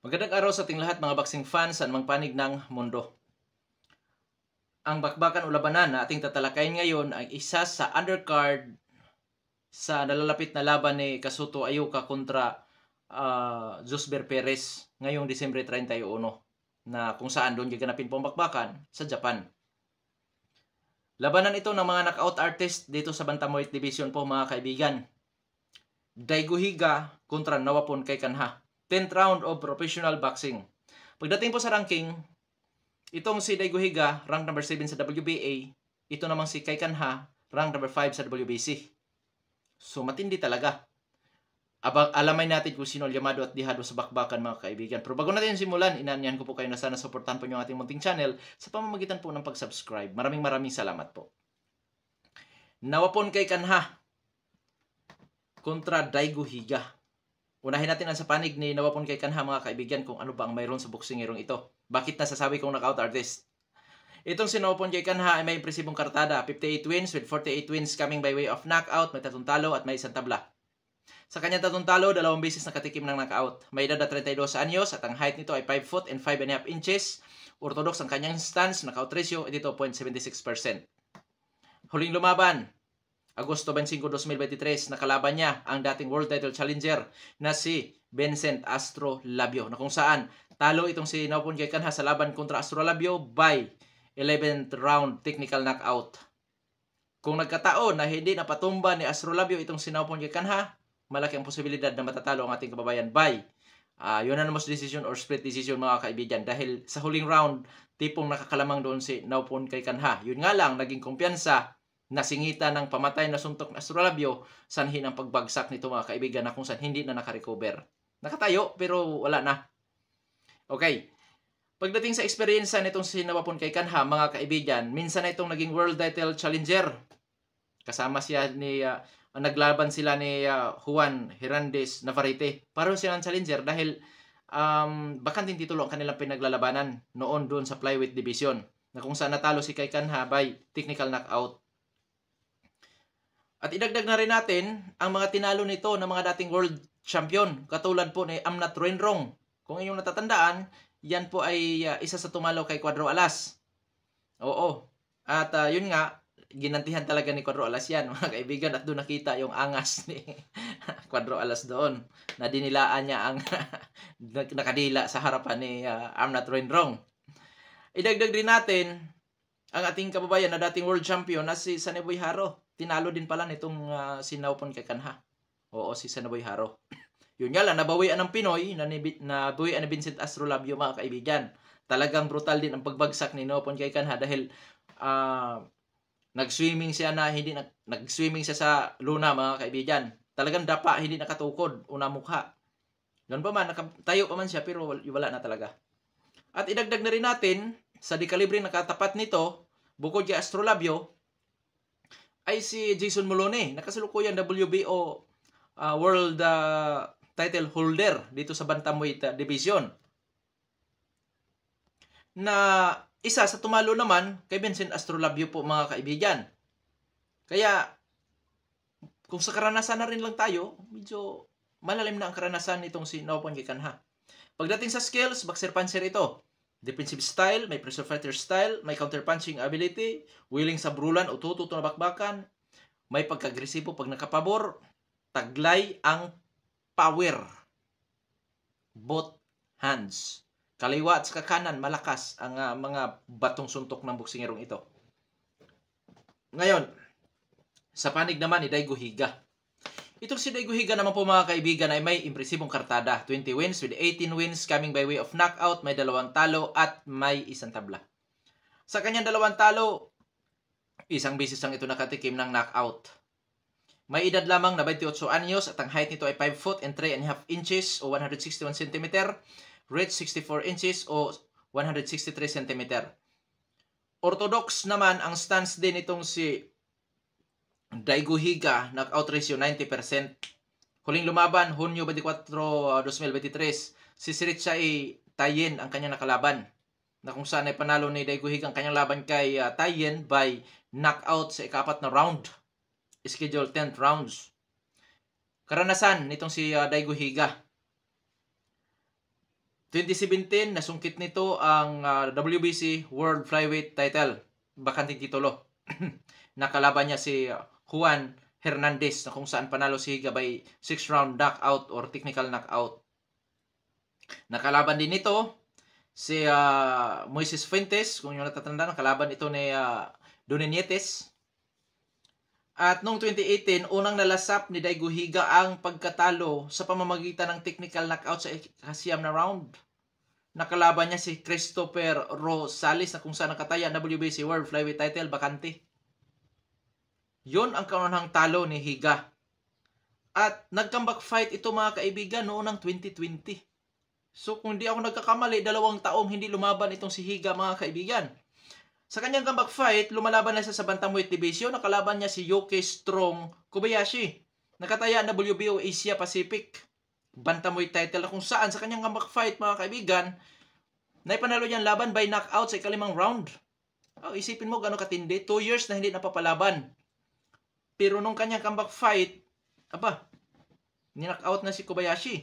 Magandang araw sa ating lahat mga boxing fans sa anumang panig ng mundo. Ang bakbakan o labanan na ating tatalakayin ngayon ay isa sa undercard sa nalalapit na laban ni Kazuto Ayuka kontra Josber Perez ngayong Disyembre 31 na kung saan doon gaganapin po ang bakbakan sa Japan. Labanan ito ng mga knockout artist dito sa Bantamweight Division po mga kaibigan. Daigo Higa kontra Nawapon Keikanha. 10th round of professional boxing. Pagdating po sa ranking, itong si Daigo Higa, rank number 7 sa WBA. Ito namang si Keikanha, rank number 5 sa WBC. So matindi talaga. Alamay natin kung sino Yamado at Dihado sa bakbakan mga kaibigan. Pero bago natin simulan, inaanyahan ko po kayo na sana supportan po yung ating munting channel sa pamamagitan po ng pag-subscribe. Maraming salamat po. Nawapon Keikanha kontra Daigo Higa. Unahin natin ang sa panig ni Nawapon Keikanha mga kaibigan kung ano ba ang mayroon sa boksingerong ito. Bakit nasasabi kong knockout artist? Itong si Nawapon Keikanha ay may impresibong kartada. 58 wins with 48 wins coming by way of knockout. May 3 talo at may 1 tabla. Sa kanyang 3 talo, 2 beses nakatikim ng knockout. May edad na 32 anyos at ang height nito ay 5 foot and 5.5 inches. Orthodox ang kanyang stance, knockout ratio, dito 0.76%. Huling lumaban, Agosto 25, 2023, nakalaban niya ang dating world title challenger na si Vincent Astro Labio, na kung saan talo itong si Nawapon Keikanha sa laban kontra Astro Labio by 11th round technical knockout. Kung nagkataon na hindi napatumba ni Astro Labio itong si Nawapon Keikanha, malaki ang posibilidad na matatalo ang ating kababayan by unanimous decision or split decision mga kaibigan, dahil sa huling round tipong nakakalamang doon si Nawapon Keikanha. Yun nga lang, naging kumpiyansa, nasingitan ng pamatay na suntok na Astro Labio, sanhin ang pagbagsak nito mga kaibigan na kung saan hindi na nakarecover. Nakatayo pero wala na. Okay. Pagdating sa experience nitong si Nawapon Keikanha mga kaibigan, minsan na itong naging world title challenger. Kasama siya ni naglaban sila ni Juan Hernandez Navarrete. Pareho silang challenger dahil bakanting titulo ang kanilang pinaglalabanan noon doon sa flyweight division, na kung saan natalo si Keikanha by technical knockout. At idagdag na rin natin ang mga tinalo nito ng mga dating world champion. Katulad po ni Amnat Roenrong. Kung inyong natatandaan, yan po ay isa sa tumalo kay Cuadro Alas. Oo. At yun nga, ginantihan talaga ni Cuadro Alas yan mga kaibigan. At doon nakita yung angas ni Cuadro Alas doon. Na dinilaan niya ang nakadila sa harapan ni Amnat Roenrong. Idagdag din natin ang ating kababayan na dating world champion na si Saneboy Haro. Tinalo din pala nitong si Nawapon Keikanha. Oo, si Saneboy Haro. Yun nga lang, nabawian ng Pinoy, nabawian ni Vincent Astro Labio mga kaibigan. Talagang brutal din ang pagbagsak ni Nawapon Keikanha dahil nag-swimming siya siya sa luna mga kaibigan. Talagang dapa, hindi nakatukod, una mukha. Ganun pa man, nakatayo pa man siya pero wala na talaga. At idagdag na rin natin, sa dekalibre nakatapat nito, bukod kay Astro Labio, ay si Jason Moloney, nakasalukuyan WBO world title holder dito sa Bantamweight Division. Na isa sa tumalo naman kay Vincent Astro Labio po mga kaibigan. Kaya kung sa karanasan na rin lang tayo, medyo malalim na ang karanasan nitong si Nawapon Keikanha. Pagdating sa skills, boxer puncher ito. Defensive style, may pressure fighter style, may counter-punching ability, willing sa brulan o tututo na bakbakan, may pagka-agresibo pag nakapabor, taglay ang power. Both hands. Kaliwa at saka kanan, malakas ang mga batong suntok ng boksingerong ito. Ngayon, sa panig naman ni Daigo Higa. Itong si Daigo Higa naman po mga kaibigan ay may impresibong kartada. 20 wins with 18 wins coming by way of knockout. May 2 talo at may 1 tabla. Sa kanyang 2 talo, 1 beses lang ito nakatikim ng knockout. May edad lamang na 28 anyos at ang height nito ay 5 foot and 3.5 inches o 161 cm. Reach 64 inches o 163 cm. Orthodox naman ang stance din itong si Daigo Higa, knockout ratio 90%. Huling lumaban, Hunyo 24, 2023. Si Siricha Tayen ang kanyang nakalaban. Na kung saan ay panalo ni Daigo Higa ang kanyang laban kay Tayen by knockout sa ika-4 na round. Schedule 10 rounds. Karanasan nitong si Daigo Higa. 2017, nasungkit nito ang WBC World Flyweight title. Bakanting titulo. Nakalaban niya si Juan Hernandez na kung saan panalo si Higa by 6-round knockout or technical knockout. Nakalaban din nito si Moises Fuentes, kung yung natatandaan, nakalaban ito ni Donnie Nietes. At noong 2018, unang nalasap ni Daigo Higa ang pagkatalo sa pamamagitan ng technical knockout sa ikasiyam na round. Nakalaban niya si Christopher Rosales na kung saan nakataya ang WBC World Flyweight title bakante. Yun ang kaunahang talo ni Higa. At nag-comeback fight ito mga kaibigan noong ng 2020. So kung hindi ako nagkakamali, 2 taong hindi lumaban itong si Higa mga kaibigan. Sa kanyang comeback fight, lumalaban na siya sa bantamweight division. Nakalaban niya si Yoke Strong Kobayashi. Nakataya ang WBO Asia Pacific bantamweight title na kung saan sa kanyang comeback fight mga kaibigan, naipanalo niya ang laban by knockout sa ikalimang round. Isipin mo gano'ng katindi, 2 years na hindi napapalaban. Pero nung kanyang comeback fight, ni-knockout na si Kobayashi.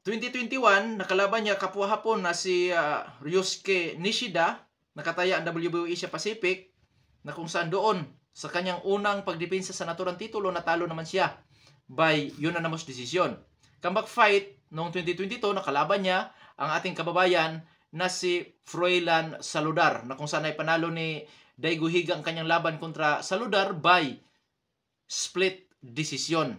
2021, nakalaban niya kapwa Hapon na si Ryosuke Nishida, nakataya ang WBO Asia Pacific, na kung saan doon, sa kanyang unang pagdepensa sa naturang titulo, natalo naman siya by unanimous decision. Comeback fight noong 2022, nakalaban niya ang ating kababayan na si Froilan Saludar, na kung saan ay panalo ni Daigo Higa ang kanyang laban kontra Saludar by split decision.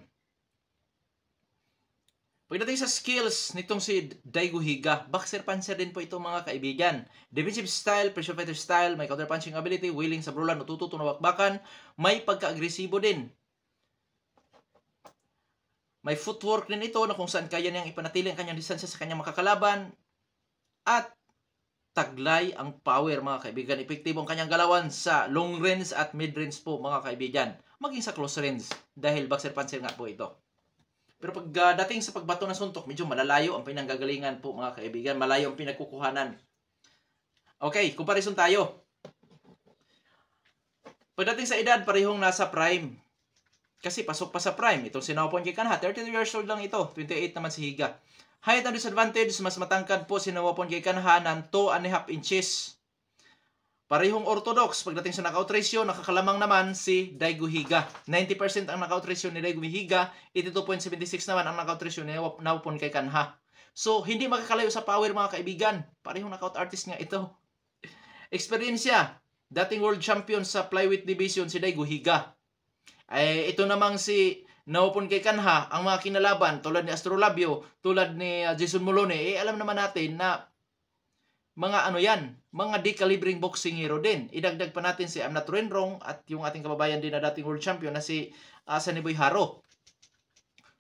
Pagdating sa skills nitong si Daigo Higa, boxer puncher din po ito mga kaibigan. Defensive style, pressure fighter style, may counter punching ability, willing sa brulan, natututo na bakbakan, may pagka-agresibo din. May footwork din ito na kung saan kaya niyang ipanatili ang kanyang distansya sa kanyang makakalaban. At taglay ang power mga kaibigan. Epektibo ang kanyang galawan sa long range at mid range po mga kaibigan. Maging sa close range dahil boxer puncher nga po ito. Pero pag dating sa pagbato ng suntok, medyo malalayo ang pinanggagalingan po mga kaibigan. Malayo ang pinagkukuhanan. Okay, comparison tayo. Pagdating sa edad, parehong nasa prime. Kasi pasok pa sa prime. Itong si Nawapon Keikanha, 32 years old lang ito. 28 naman si Higa. Height and disadvantage, mas matangkad po si Nawapon Keikanha ng 2.5 inches. Parehong orthodox. Pagdating sa knockout ratio, nakakalamang naman si Daigo Higa. 90% ang knockout ratio ni Daigo Higa, 82.76 naman ang knockout ratio ni Nawapon Keikanha. So, hindi makakalayo sa power mga kaibigan. Parehong knockout artist nga ito. Experience niya. Dating world champion sa flyweight division si Daigo Higa. Ito namang si Nawapon Keikanha, ang mga kinalaban tulad ni Astrolabio, tulad ni Jason Molone, alam naman natin na mga mga di-kalibring boxing hero din. Idagdag pa natin si I'm Not Wrong at yung ating kababayan din na dating world champion na si Saniboy Haro.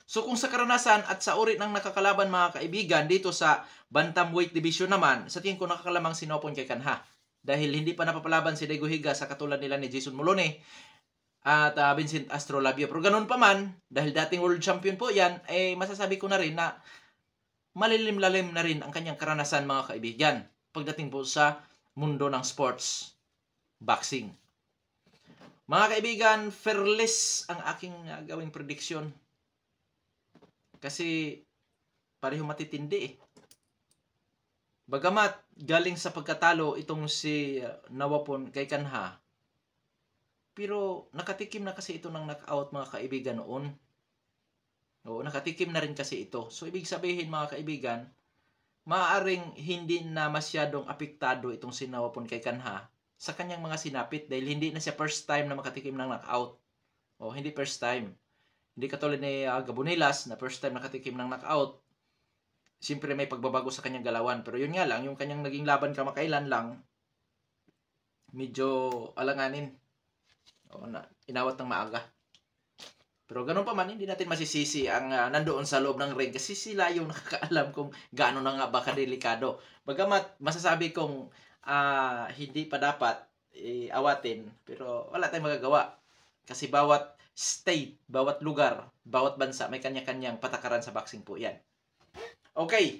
So kung sa karanasan at sa uri ng nakakalaban mga kaibigan dito sa bantamweight division naman, sa tingin ko nakakalamang si Nawapon Keikanha. Dahil hindi pa napapalaban si Daigo Higa sa katulad nila ni Jason Molone at Vincent Astrolabio. Pero ganun pa man, dahil dating world champion po yan, masasabi ko na rin na malilim-lalim na rin ang kanyang karanasan mga kaibigan pagdating po sa mundo ng sports, boxing. Mga kaibigan, fairless ang aking gawing prediction. Kasi pareho matitindi Bagamat galing sa pagkatalo itong si Nawapon Keikanha, pero nakatikim na kasi ito ng knockout mga kaibigan noon. Oo, nakatikim na rin kasi ito. So ibig sabihin mga kaibigan, maaaring hindi na masyadong apektado itong si Nawapon Keikanha sa kanyang mga sinapit dahil hindi na siya first time na makatikim ng knockout. O, hindi first time. Hindi katulad ni Gabunelas na first time nakatikim ng knockout. Siyempre may pagbabago sa kanyang galawan. Pero yun nga lang, yung kanyang naging laban kamakailan lang, medyo alanganin. O, inawat ng maaga. Pero ganun pa man, hindi natin masisisi ang nandoon sa loob ng ring kasi sila yung nakakaalam kung gaano na nga ba kadelikado. Bagamat masasabi kong hindi pa dapat awatin, pero wala tayong magagawa. Kasi bawat state, bawat lugar, bawat bansa may kanya-kanyang patakaran sa boxing po yan. Okay,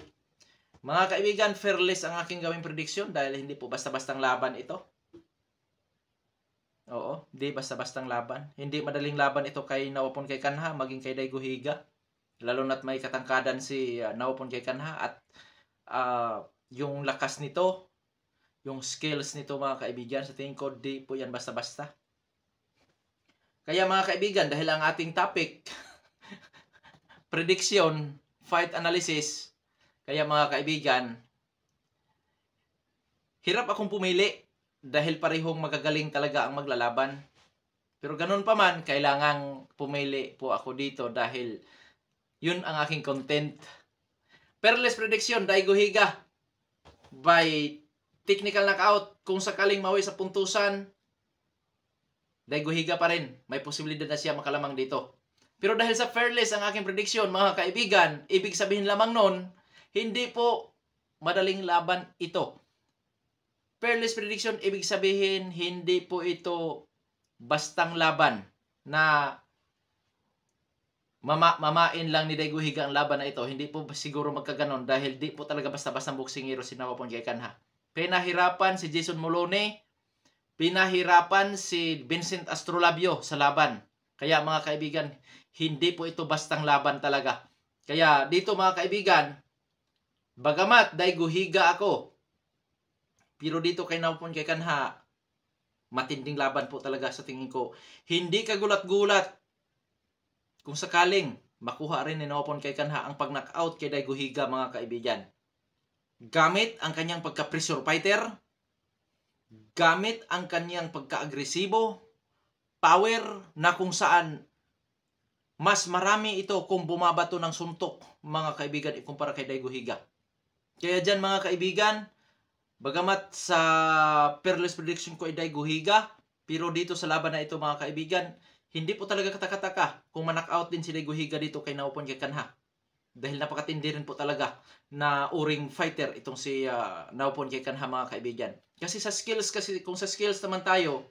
mga kaibigan, fairless ang aking gawing prediction dahil hindi po basta-bastang laban ito. Oo, hindi basta-bastang laban. Hindi madaling laban ito kay Nawapon Keikanha, maging kay Daigo Higa. Lalo na't may katangkadan si Naopon kay Kanha at yung lakas nito, yung skills nito mga kaibigan, sa tingin ko di po yan basta-basta. Kaya mga kaibigan, dahil ang ating topic, prediction, fight analysis, kaya mga kaibigan, hirap akong pumili dahil parehong magagaling talaga ang maglalaban. Pero ganun pa man, kailangang pumili po ako dito dahil yun ang aking content. Peerless prediction, Daigo Higa by technical knockout. Kung sakaling mawi sa puntusan, Daigo Higa pa rin. May posibilidad na siya makalamang dito. Pero dahil sa fearless ang aking prediction, mga kaibigan, ibig sabihin lamang nun, hindi po madaling laban ito. Fearless prediction, ibig sabihin, hindi po ito bastang laban na mamain lang ni Daigo Higa ang laban na ito. Hindi po siguro magkaganon dahil di po talaga basta-bastang boksingero si Naopon kay Kanha. Pinahirapan si Jason Moloney, pinahirapan si Vincent Astrolabio sa laban. Kaya mga kaibigan, hindi po ito bastang laban talaga. Kaya dito mga kaibigan, bagamat Daigo Higa ako, pero dito kay Naopon kay Kanha, matinding laban po talaga sa tingin ko. Hindi kagulat-gulat kung sakaling makuha rin ni Naopon kay Kanha ang pag-knockout kay Daigo Higa mga kaibigan. Gamit ang kanyang pagka-pressure fighter, gamit ang kanyang pagka-agresibo, power na kung saan mas marami ito kung bumabato ng suntok mga kaibigan ikumpara kay Daigo Higa. Kaya dyan mga kaibigan, bagamat sa fearless prediction ko ay Daigo Higa, pero dito sa laban na ito mga kaibigan, hindi po talaga katakataka kung ma-knockout din si Daigo Higa dito kay Naopon kay Kanha. Dahil napakatindi rin po talaga na uring fighter itong si Naopon kay Kanha mga kaibigan. Kasi sa skills, kung sa skills naman tayo,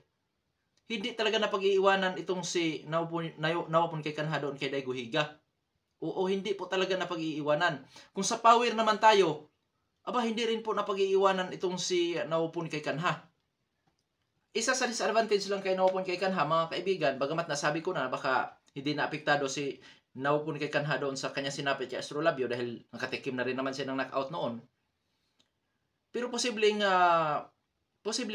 hindi talaga napag-iiwanan itong si Naopon kay Kanha doon kay Daigo Higa. Oo, hindi po talaga napag-iiwanan. Kung sa power naman tayo, hindi rin po napag-iiwanan itong si Naopon kay Kanha. Isa sa disadvantage lang kay Naopon kay Kanha mga kaibigan, bagamat nasabi ko na baka hindi na apektado si Naopon kay Kanha doon sa kanya sinapit kay Astrolabio dahil nakatikim na rin naman siya ng knockout noon. Pero posible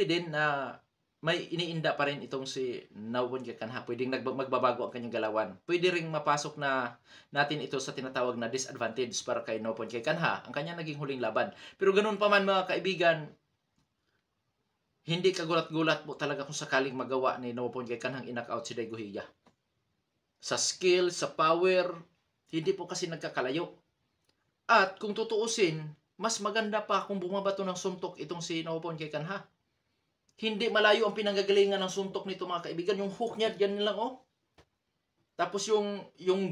din na may iniinda pa rin itong si Naopon kay Kanha. Pwedeng magbabago ang kanyang galawan. Pwede ring mapasok na natin ito sa tinatawag na disadvantage para kay Naopon kay Kanha, ang kanyang naging huling laban. Pero ganun pa man mga kaibigan, hindi kagulat-gulat po talaga kung sakaling magawa ni Naopon kay Kanhang in-knockout si Daigo Higa. Sa skill, sa power, hindi po kasi nagkakalayo. At kung tutuusin, mas maganda pa kung bumabato ng suntok itong si Naopon kay Kanha. Hindi malayo ang pinanggagalingan ng suntok nito mga kaibigan. Yung hook niya, yan lang oh. Tapos yung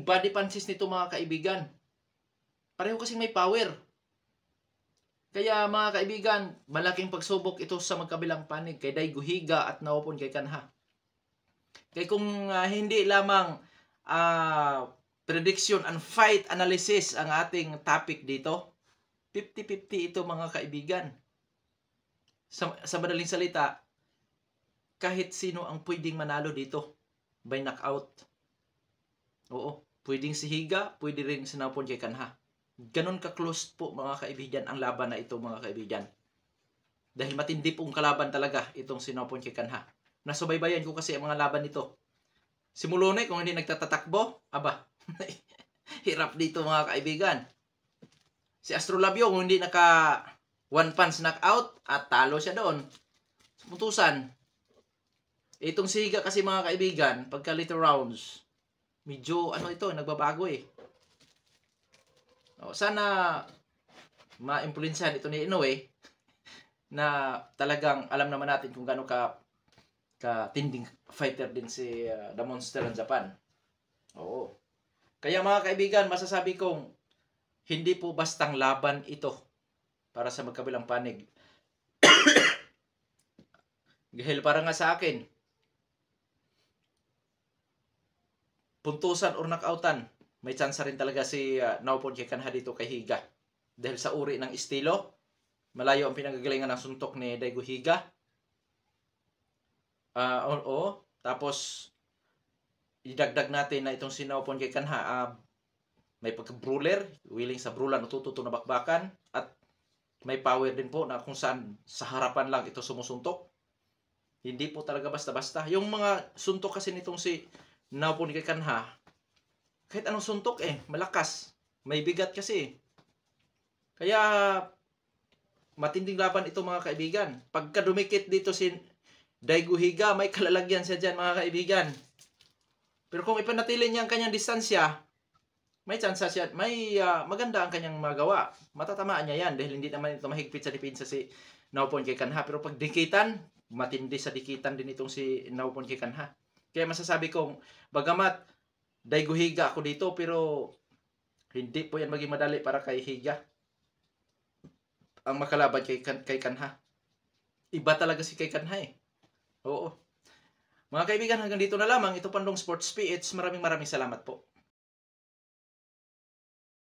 body punches nito mga kaibigan, pareho kasing may power. Kaya mga kaibigan, malaking pagsubok ito sa magkabilang panig kay Daigo Higa at Naopon kay Kanha. Kaya kung hindi lamang prediction and fight analysis ang ating topic dito, 50-50 ito mga kaibigan. Sa madaling salita, kahit sino ang pwedeng manalo dito by knockout. Oo, pwedeng si Higa, pwede rin si Naopon kay Kanha. Ganon ka-close po mga kaibigan ang laban na ito mga kaibigan. Dahil matindi pong kalaban talaga itong si Naopon kay Kanha. Nasubaybayan ko kasi ang mga laban nito. Si Moloney kung hindi nagtatatakbo, hirap dito mga kaibigan. Si Astrolabio kung hindi naka one punch knockout at talo siya doon. Puntusan. Itong si Higa kasi mga kaibigan, pagka later rounds, medyo nagbabago eh. Sana ma-influensyahan ito ni Inoue na talagang alam naman natin kung gaano ka-tinding fighter din si The Monster ng Japan. Oo. Kaya mga kaibigan, masasabi kong hindi po bastang laban ito para sa magkabilang panig. Dahil para nga sa akin, puntusan or knockoutan, may chance rin talaga si Naopon kay Kanha dito kay Higa. Dahil sa uri ng estilo, malayo ang pinanggagalingan ng suntok ni Daigo Higa. Tapos, idagdag natin na itong si Naopon kay Kanha, May pagka-brawler, willing sa brawler, natututo na bakbakan, at may power din po na kung saan sa harapan lang ito sumusuntok. Hindi po talaga basta-basta. Yung mga suntok kasi nitong si Naupon kay Kanha, kahit anong suntok malakas. May bigat kasi. Kaya matinding laban ito mga kaibigan. Pagka dumikit dito si Daigo Higa, may kalalagyan siya dyan mga kaibigan. Pero kung ipanatili niya ang kanyang distansya, may chance siya, may maganda ang kanyang magawa. Matatamaan niya yan dahil hindi naman ito mahigpit sa depensa si Naupon kay Kanha. Pero pag dikitan, matindi sa dikitan din itong si Naupon kay Kanha. Kaya masasabi kong, bagamat Daigo Higa ako dito, pero hindi po yan maging madali para kay Higa ang makalaban kay Kanha. Iba talaga si kay Kanha Oo. Mga kaibigan, hanggang dito na lamang. Ito Pandong Sports PH. Maraming salamat po.